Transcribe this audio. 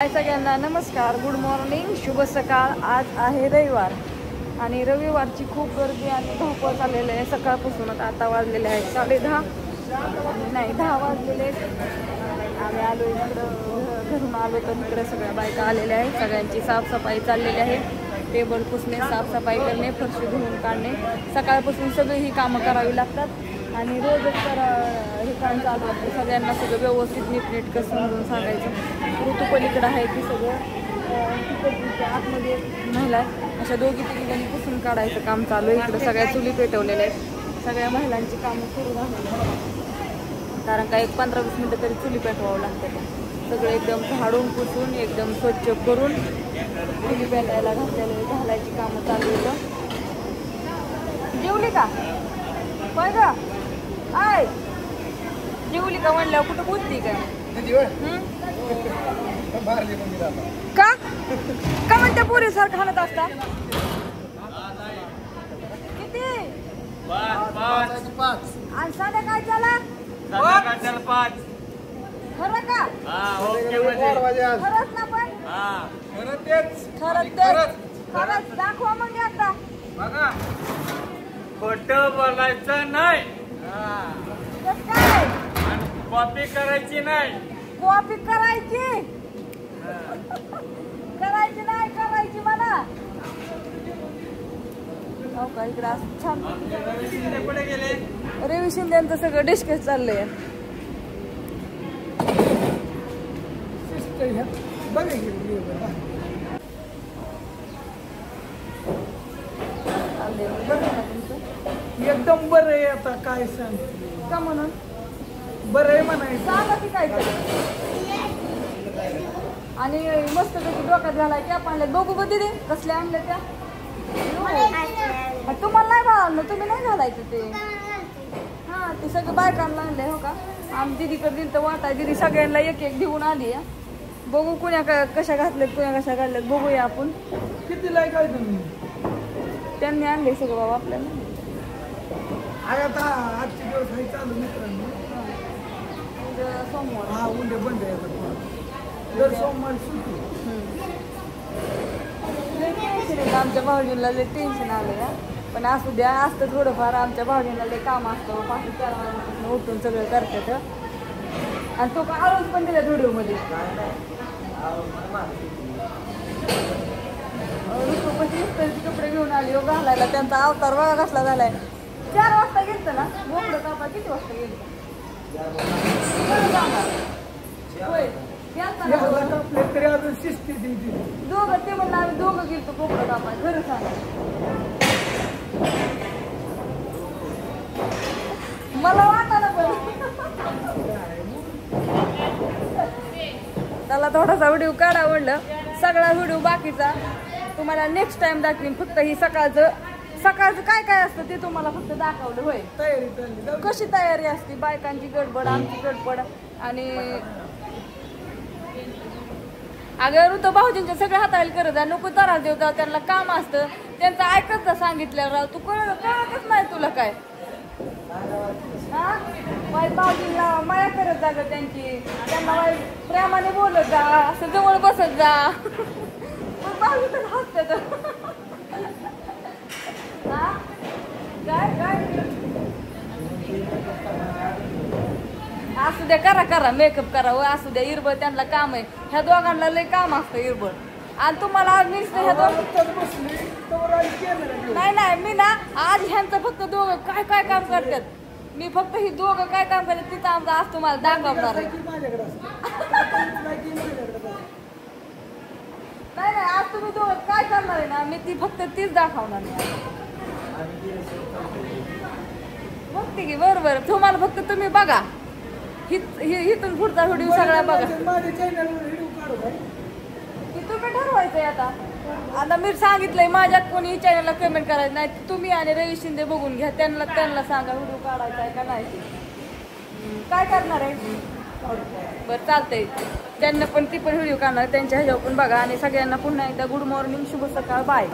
हाय सगळ्यांना नमस्कार, good morning, शुभ सकाळ। आज आहे रविवार आणि रविवारची खूप गर्दी आणि धावपळ चाललेली आहे सकाळपासूनच। आता वाजलेले आहेत 10:30 नाही 10 वाजलेले आहेत। आम्ही आलो इकडं घरून आलो तर इकडे सगळ्या बायका आलेल्या आहेत। सगळ्यांची साफसफाई चाललेली आहे। टेबल पुसणे, साफसफाई करणे, फरशी धुवून काढणे, सकाळपासून सगळी ही कामं करावी लागतात आणि रोजच हे काम चालू असतं। सगळ्यांना सगळं व्यवस्थित नीटनेटकं समजून सांगायचं। ऋतुपलीकडं आहे की सगळं तिकडच्या आतमध्ये महिला आहे, अशा दोघी तिघींनी पुसून काढायचं काम चालू आहे। इकडं सगळ्या चुली पेटवलेल्या आहेत, सगळ्या महिलांची कामं सुरू झाली, कारण का एक 15-20 मिनटं तरी चुली पेटवावं लागतं। सगळं एकदम झाडून पुसून एकदम स्वच्छ करून चुली पेटायला घालायची कामं चालू होतं। जेवली का होय ग? आय जेवली का म्हणल्यावर कुठं बोलती का? का का म्हणते पुरी सारखं खाणत असता? किती आणि संध्याकाळी चला 5 खरं का? खरंच ना? पण खरंच दाखवा मग आता बघा, खोटं बोलायचं नाही, काय कॉपी करायची नाही। कॉपी करायची करायची नाही, करायची मला। हो का? इकडे असं छान पुढे गेले रवी शिंदेचं सगळं डिस्कस चाललंय। एकदम बरं आहे। आता काय सांग का म्हणून बरं आहे म्हणायचं, सांगा की काय आणि मस्त पैकी डोक्यात घालाय की आपण बघू बघ दे कसल्या आणल्या त्या। तुम्हाला नाही घालणं, तुम्ही नाही घालायचं ते। हा ते सगळं बायकांना आणलंय हो का? आम्ही दिदीकडे दिलं तर वाटाय, दिदी सगळ्यांना एक एक घेऊन आली। बघू कुण्या कशा घातल्यात, कुण्या कशा घातल्यात बघूया आपण। कितीला काय तुम्ही? त्यांनी आणले सगळं बाबा आपल्याला। आता आजचे दिवस आहे चालू मित्रांनो। सोमवार हा उद्या बंद आहे आता, दर सोमवारी सुट्टी। आमच्या भाऊजींना लय टेन्शन आलं, पण असू द्या, असतं थोडंफार। आमच्या भाऊजींना लय काम असतं, 5-4 वाजता उठून सगळं करतात। आणि तो का आरोज पण दिला व्हिडिओमध्ये कपडे घेऊन आली हो घालायला। त्यांचा अवतार बघा कसला झालाय। 4 वाजता गेलत ना बोकडं कापा? किती वाजता गेलं? होय तरी अजून शिस्ती दिली दोघं, ते म्हणलं आम्ही दोघं गेलतो बोकडं कापा। खरं सांगा मला वाटा ना, पण त्याला थोडासा व्हिडिओ काढा म्हणलं। सगळा व्हिडिओ बाकीचा तुम्हाला नेक्स्ट टाइम दाखवीन। फक्त ही सकाळचं काय काय असतं ते तुम्हाला फक्त दाखवलं होय। तयारी कशी तयारी असते, बायकांची गडबड, आमची गडबड। आणि अगं ऋतू भाऊजींच्या सगळ्या हाताळी करत जा, नको त्रास देऊ जा, त्यांना काम असतं त्यांचं ऐकत जा सांगितल्यावर। राव तू कळतच नाही तुला काय? हा वाईट भाऊजींना माया करत जा ग त्यांची, त्यांना वाईट प्रेमाने बोलत जा, असं जवळ बसत जा। भाऊजी तर हसतात। हा काय काय असू द्या, करा मेकअप करा व असू द्या। इरबळ त्यांना काम आहे, ह्या दोघांना लय काम असतं इरबळ। आणि तुम्हाला आज मी ह्या नाही मी ना आज ह्यांचं फक्त दोघं काय काय काम करतात, मी फक्त ही दोघं काय काम करतात तिथं आमचा आज तुम्हाला दाखवणार आहे। नाही आज तुम्ही दोघं काय करणार आहे ना, मी ती फक्त तीच दाखवणार आहे। बघते की बरोबर, तुम्हाला फक्त तुम्ही बघा, हिथून पुढचा व्हिडिओ सगळा बघा। तुम्ही ठरवायचंय आता मी सांगितलंय माझ्या कोणी चॅनलला कमेंट करायचं नाही, तुम्ही आणि रवी शिंदे बघून घ्या, त्यांना सांगा व्हिडिओ काढायचा आहे का नाही। काय करणार आहे? बरं चालतंय, त्यांना पण ती पण व्हिडिओ काढणार, त्यांच्या ह्याच्यावर पण बघा। आणि सगळ्यांना पुन्हा एकदा गुड मॉर्निंग, शुभ सकाळ, बाय।